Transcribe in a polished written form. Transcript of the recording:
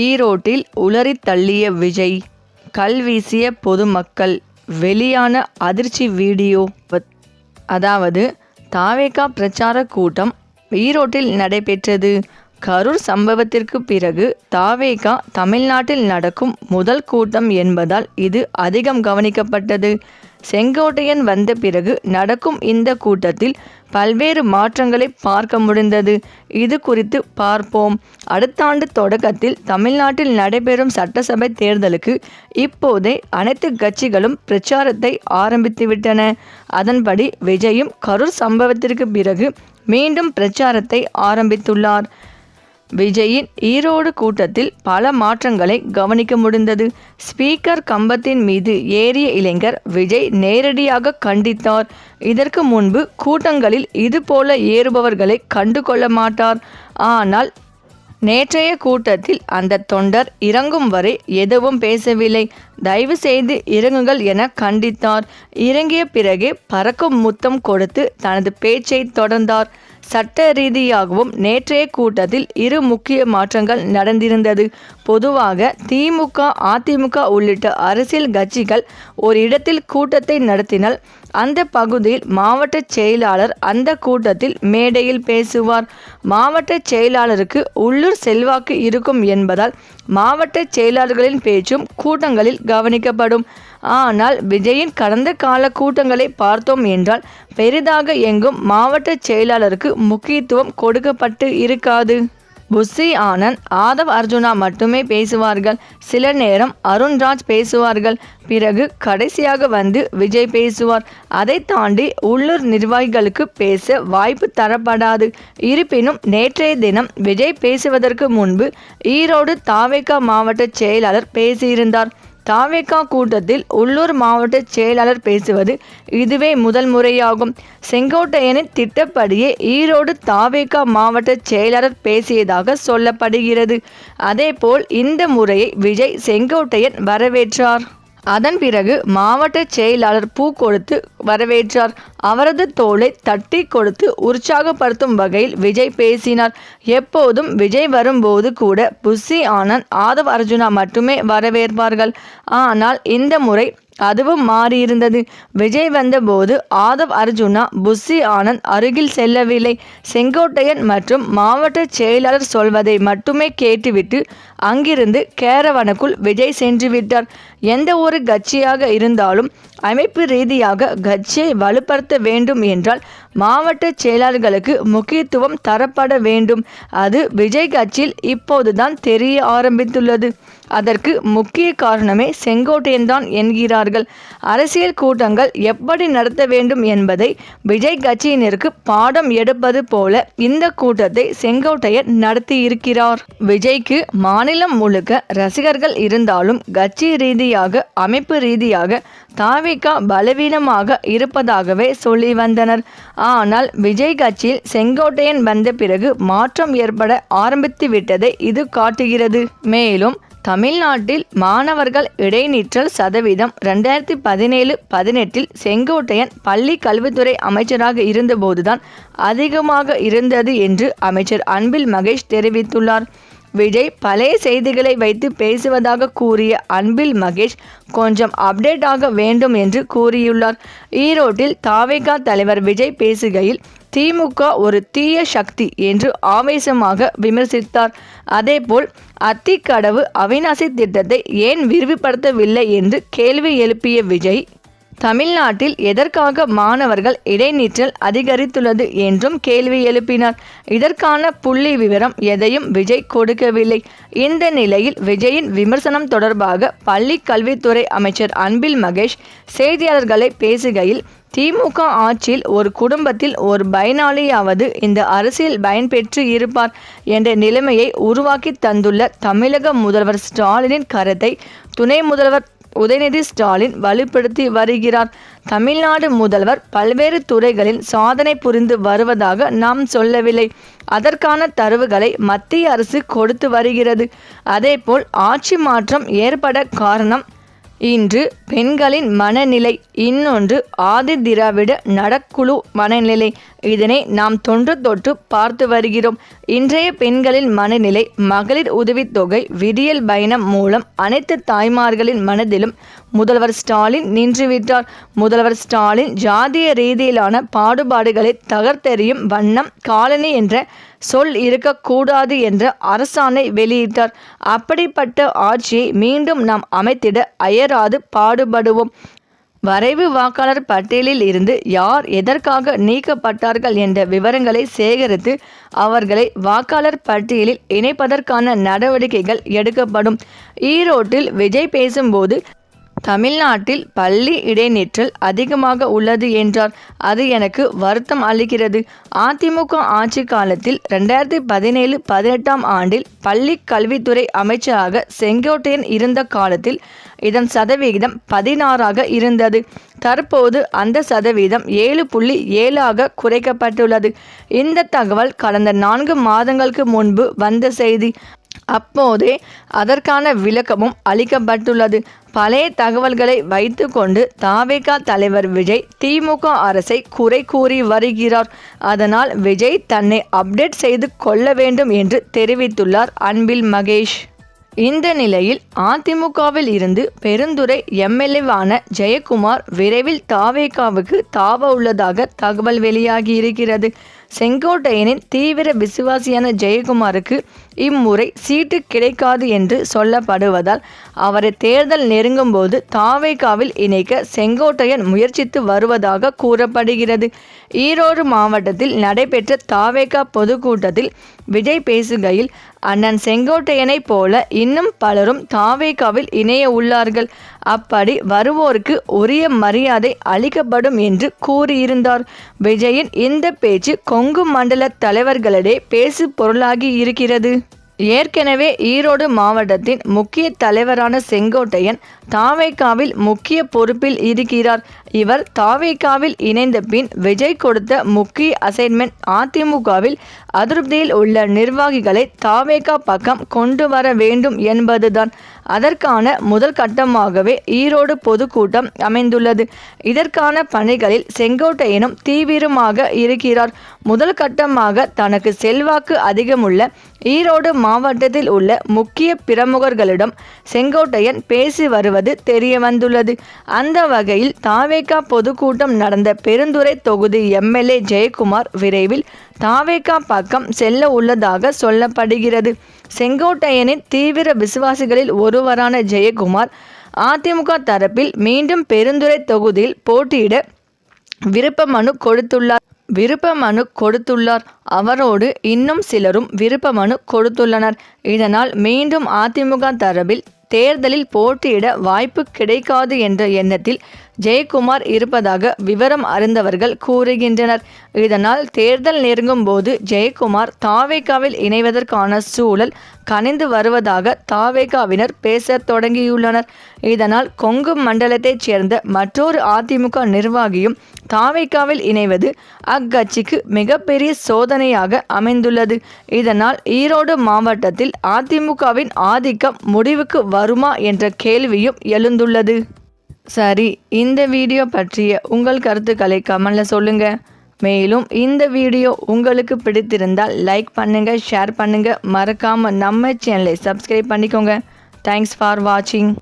ஈரோட்டில் உளறி தள்ளிய விஜய், கல்வீசிய பொதுமக்கள், வெளியான அதிர்ச்சி வீடியோ. அதாவது தாவேகா பிரச்சார கூட்டம் ஈரோட்டில் நடைபெற்றது. கரூர் சம்பவத்திற்கு பிறகு தாவேகா தமிழ்நாட்டில் நடக்கும் முதல் கூட்டம் என்பதால் இது அதிகம் கவனிக்கப்பட்டது. செங்கோட்டையன் வந்த பிறகு நடக்கும் இந்த கூட்டத்தில் பல்வேறு மாற்றங்களை பார்க்க முடிந்தது. இது குறித்து பார்ப்போம். அடுத்த ஆண்டு தொடக்கத்தில் தமிழ்நாட்டில் நடைபெறும் சட்டசபை தேர்தலுக்கு இப்போதே அனைத்து கட்சிகளும் பிரச்சாரத்தை ஆரம்பித்துவிட்டன. அதன்படி விஜயும் கரூர் சம்பவத்திற்கு பிறகு மீண்டும் பிரச்சாரத்தை ஆரம்பித்துள்ளார். விஜயின் ஈரோடு கூட்டத்தில் பல மாற்றங்களை கவனிக்க முடிந்தது. ஸ்பீக்கர் கம்பத்தின் மீது ஏறிய இளைஞர் விஜய் நேரடியாக கண்டித்தார். இதற்கு முன்பு கூட்டங்களில் இதுபோல ஏறுபவர்களை கண்டுகொள்ள மாட்டார். ஆனால் நேற்றைய கூட்டத்தில் அந்த தொண்டர் இறங்கும் வரை எதுவும் பேசவில்லை. தயவு செய்து இறங்குங்கள் என கண்டித்தார். இறங்கிய பிறகே பறக்கும் முத்தம் கொடுத்து தனது பேச்சை தொடர்ந்தார். சட்ட ரீதியாகவும் நேற்றைய கூட்டத்தில் இரு முக்கிய மாற்றங்கள் நடந்திருந்தது. பொதுவாக திமுக, அதிமுக உள்ளிட்ட அரசியல் கட்சிகள் ஒரு இடத்தில் கூட்டத்தை நடத்தினால் அந்த பகுதியில் மாவட்ட செயலாளர் அந்த கூட்டத்தில் மேடையில் பேசுவார். மாவட்ட செயலாளருக்கு உள்ளூர் செல்வாக்கு இருக்கும் என்பதால் மாவட்ட செயலாளர்களின் பேச்சும் கூட்டங்களில் கவனிக்கப்படும். ஆனால் விஜயின் கடந்த கால கூட்டங்களை பார்த்தோம் என்றால் பெரிதாக எங்கும் மாவட்ட செயலாளருக்கு முக்கியத்துவம் கொடுக்கப்பட்டு இருக்காது. புஸ்ஸி ஆனந்த், ஆதவ் அர்ஜுனா மட்டுமே பேசுவார்கள். சில நேரம் அருண்ராஜ் பேசுவார்கள். பிறகு கடைசியாக வந்து விஜய் பேசுவார். அதை தாண்டி உள்ளூர் நிர்வாகிகளுக்கு பேச வாய்ப்பு தரப்படாது. இருப்பினும் நேற்றைய தினம் விஜய் பேசுவதற்கு முன்பு ஈரோடு தாவேகா மாவட்ட செயலாளர் பேசியிருந்தார். தாவேகா கூட்டத்தில் உள்ளூர் மாவட்ட செயலாளர் பேசுவது இதுவே முதல் முறையாகும். செங்கோட்டையனின் திட்டப்படியே ஈரோடு தாவேகா மாவட்ட செயலாளர் பேசியதாக சொல்லப்படுகிறது. அதேபோல் இந்த முறையை விஜய் செங்கோட்டையன் வரவேற்றார். அதன் பிறகு மாவட்ட செயலாளர் பூ கொடுத்து வரவேற்றார். அவரது தோளை தட்டி கொடுத்து உற்சாகப்படுத்தும் வகையில் விஜய் பேசினார். எப்போதும் விஜய் வரும்போது கூட புஸ்ஸி ஆனந்த், ஆதவ் அர்ஜுனா மட்டுமே வரவேற்பார்கள். ஆனால் இந்த முறை அதுவும் மாறியிருந்தது. விஜய் வந்தபோது ஆதவ் அர்ஜுனா, புஸ்ஸி ஆனந்த் அருகில் செல்லவில்லை. செங்கோட்டையன் மற்றும் மாவட்ட செயலாளர் சொல்வதை மட்டுமே கேட்டுவிட்டு அங்கிருந்து கேரவனுக்குள் விஜய் சென்று விட்டார். எந்த ஒரு கட்சியாக இருந்தாலும் அமைப்பு ரீதியாக கட்சியை வலுப்படுத்த வேண்டும் என்றால் மாவட்ட செயலாளர்களுக்கு முக்கியத்துவம் தரப்பட வேண்டும். அது விஜய் கட்சியில் இப்போதுதான் தெரிய ஆரம்பித்துள்ளது. அதற்கு முக்கிய காரணமே செங்கோட்டையன் தான் என்கிறார்கள். அரசியல் கூட்டங்கள் எப்படி நடத்த வேண்டும் என்பதை விஜய் கட்சியினருக்கு பாடம் எடுப்பது போல இந்த கூட்டத்தை செங்கோட்டையன் நடத்தி இருக்கிறார். விஜய்க்கு மாநிலம் முழுக்க ரசிகர்கள் இருந்தாலும் கட்சி ரீதியாக, அமைப்பு ரீதியாக தாவேகா பலவீனமாக இருப்பதாகவே சொல்லி வந்தனர். ஆனால் விஜய் கட்சியில் செங்கோட்டையன் வந்த பிறகு மாற்றம் ஏற்பட ஆரம்பித்து விட்டதை இது காட்டுகிறது. மேலும் தமிழ்நாட்டில் மாணவர்கள் இடைநிற்றல் சதவீதம் 2017-18 செங்கோட்டையன் பள்ளி கல்வித்துறை அமைச்சராக இருந்தபோதுதான் அதிகமாக இருந்தது என்று அமைச்சர் அன்பில் மகேஷ் தெரிவித்துள்ளார். விஜய் பழைய செய்திகளை வைத்து பேசுவதாக கூறிய அன்பில் மகேஷ் கொஞ்சம் அப்டேட் ஆக வேண்டும் என்று கூறியுள்ளார். ஈரோட்டில் தாவேகா தலைவர் விஜய் பேசுகையில் திமுக ஒரு தீய சக்தி என்று ஆவேசமாக விமர்சித்தார். அதேபோல் அத்திக்கடவு அவிநாசி திட்டத்தை ஏன் விரிவுபடுத்தவில்லை என்று கேள்வி எழுப்பிய விஜய், தமிழ்நாட்டில் எதற்காக மாணவர்கள் இடைநிற்றல் அதிகரித்துள்ளது என்றும் கேள்வி எழுப்பினார். இதற்கான புள்ளி விவரம் எதையும் விஜய் கொடுக்கவில்லை. இந்த நிலையில் விஜயின் விமர்சனம் தொடர்பாக பள்ளி கல்வித்துறை அமைச்சர் அன்பில் மகேஷ் செய்தியாளர்களை பேசுகையில், திமுக ஆட்சியில் ஒரு குடும்பத்தில் ஒரு பயனாளியாவது இந்த அரசியல் பயன்பெற்று இருப்பார் என்ற நிலைமையை உருவாக்கி தந்துள்ள தமிழக முதல்வர் ஸ்டாலினின் கருத்தை துணை முதல்வர் உதயநிதி ஸ்டாலின் வலுப்படுத்தி வருகிறார். தமிழ்நாடு முதல்வர் பல்வேறு துறைகளில் சாதனை புரிந்து வருவதாக நாம் சொல்லவில்லை. அதற்கான தரவுகளை மத்திய அரசு கொடுத்து வருகிறது. அதேபோல் ஆட்சி மாற்றம் ஏற்பட காரணம் இன்று பெண்களின் மனநிலை, இன்னொன்று ஆதி திராவிட நடக்குழு மனநிலை. இதனை நாம் தொன்று தொட்டு பார்த்து வருகிறோம். இன்றைய பெண்களின் மனநிலை, மகளிர் உதவித்தொகை, விடியல் பயணம் மூலம் அனைத்து தாய்மார்களின் மனதிலும் முதல்வர் ஸ்டாலின் நின்றுவிட்டார். முதல்வர் ஸ்டாலின் ஜாதிய ரீதியிலான பாடுபாடுகளை தகர்த்தெறியும் வண்ணம் காலனி என்ற சொல் இருக்கக்கூடாது என்ற அரசாணை வெளியிட்டார். அப்படிப்பட்ட ஆட்சியை மீண்டும் நாம் அமைத்திட அயராது பாடுபடுவோம். வரைவு வாக்காளர் பட்டியலில் இருந்து யார் எதற்காக நீக்கப்பட்டார்கள் என்ற விவரங்களை சேகரித்து அவர்களை வாக்காளர் பட்டியலில் இணைப்பதற்கான நடவடிக்கைகள் எடுக்கப்படும். ஈரோட்டில் விஜய் பேசும்போது தமிழ்நாட்டில் பள்ளி இடைநிற்றல் அதிகமாக உள்ளது என்றார். அது எனக்கு வருத்தம் அளிக்கிறது. அதிமுக ஆட்சி காலத்தில் 2017-18 ஆண்டில் பள்ளி கல்வித்துறை அமைச்சராக செங்கோட்டையன் இருந்த காலத்தில் இதன் சதவிகிதம் 16 இருந்தது. தற்போது அந்த சதவீதம் 7.7 குறைக்கப்பட்டுள்ளது. இந்த தகவல் கடந்த 4 மாதங்களுக்கு முன்பு வந்த செய்தி. அப்போதே அதற்கான விளக்கமும் அளிக்கப்பட்டுள்ளது. பழைய தகவல்களை வைத்து கொண்டு தாவேகா தலைவர் விஜய் திமுக அரசை குறை கூறி வருகிறார். அதனால் விஜய் தன்னை அப்டேட் செய்து கொள்ள வேண்டும் என்று தெரிவித்துள்ளார் அன்பில் மகேஷ். இந்த நிலையில் அதிமுகவில் இருந்து பெருந்துறை எம்எல்ஏவான ஜெயக்குமார் விரைவில் தாவேகாவுக்கு தாவ உள்ளதாக தகவல் வெளியாகி இருக்கிறது. செங்கோட்டையனின் தீவிர விசுவாசியான ஜெயக்குமாருக்கு இம்முறை சீட்டு கிடைக்காது என்று சொல்லப்படுவதால் அவரை தேர்தல் நெருங்கும் போது தாவேகாவில் இணைக்க செங்கோட்டையன் முயற்சித்து வருவதாக கூறப்படுகிறது. ஈரோடு மாவட்டத்தில் நடைபெற்ற தாவேகா பொதுக்கூட்டத்தில் விஜய் பேசுகையில், அண்ணன் செங்கோட்டையனை போல இன்னும் பலரும் தாவேகாவில் இணைய உள்ளார்கள். அப்படி வருவோருக்கு உரிய மரியாதை அளிக்கப்படும் என்று கூறியிருந்தார். விஜயின் இந்த பேச்சு கொங்கு மண்டல தலைவர்களிடையே பேசு பொருளாகி இருக்கிறது. ஏற்கனவே ஈரோடு மாவட்டத்தின் முக்கிய தலைவரான செங்கோட்டையன் தாவேகாவில் முக்கிய பொறுப்பில் இருக்கிறார். இவர் தாவேகாவில் இணைந்த பின் விஜய் கொடுத்த முக்கிய அசைன்மெண்ட் அதிமுகவில் அதிருப்தியில் உள்ள நிர்வாகிகளை தாவேகா பக்கம் கொண்டு வர வேண்டும் என்பதுதான். அதற்கான முதல் கட்டமாகவே ஈரோடு பொதுக்கூட்டம் அமைந்துள்ளது. இதற்கான பணிகளில் செங்கோட்டையனும் தீவிரமாக இருக்கிறார். முதல் கட்டமாக தனக்கு செல்வாக்கு அதிகமுள்ள ஈரோடு மாவட்டத்தில் உள்ள முக்கிய பிரமுகர்களிடம் செங்கோட்டையன் பேசி வருவது தெரிய வந்துள்ளது. அந்த வகையில் தாவேகா பொதுக்கூட்டம் நடந்த பெருந்துறை தொகுதி எம்எல்ஏ ஜெயக்குமார் விரைவில் தாவேகா பக்கம் செல்ல உள்ளதாக சொல்லப்படுகிறது. செங்கோட்டையனின் தீவிர விசுவாசிகளில் ஒருவரான ஜெயக்குமார் அதிமுக தரப்பில் மீண்டும் பெருந்துறை தொகுதியில் போட்டியிட விருப்ப மனு கொடுத்துள்ளார். அவரோடு இன்னும் சிலரும் விருப்ப மனு கொடுத்துள்ளனர். இதனால் மீண்டும் அதிமுக தரப்பில் தேர்தலில் போட்டியிட வாய்ப்பு கிடைக்காது என்ற எண்ணத்தில் ஜெயக்குமார் இருப்பதாக விவரம் அறிந்தவர்கள் கூறுகின்றனர். இதனால் தேர்தல் நெருங்கும் போது ஜெயக்குமார் தாவேகாவில் இணைவதற்கான சூழல் கனிந்து வருவதாக தாவேகாவினர் பேச தொடங்கியுள்ளனர். இதனால் கொங்கு மண்டலத்தைச் சேர்ந்த மற்றொரு அதிமுக நிர்வாகியும் தாவேகாவில் இணைவது அக்கட்சிக்கு மிகப்பெரிய சோதனையாக அமைந்துள்ளது. இதனால் ஈரோடு மாவட்டத்தில் அதிமுகவின் ஆதிக்கம் முடிவுக்கு வருமா என்ற கேள்வியும் எழுந்துள்ளது. சரி, இந்த வீடியோ பற்றிய உங்கள் கருத்துக்களை கமெண்ட்ல சொல்லுங்க. மேலும் இந்த வீடியோ உங்களுக்கு பிடித்திருந்தால் லைக் பண்ணுங்க, ஷேர் பண்ணுங்க, மறக்காம நம்ம சேனலை சப்ஸ்கிரைப் பண்ணிக்கோங்க. தேங்க்ஸ் ஃபார் வாட்சிங்.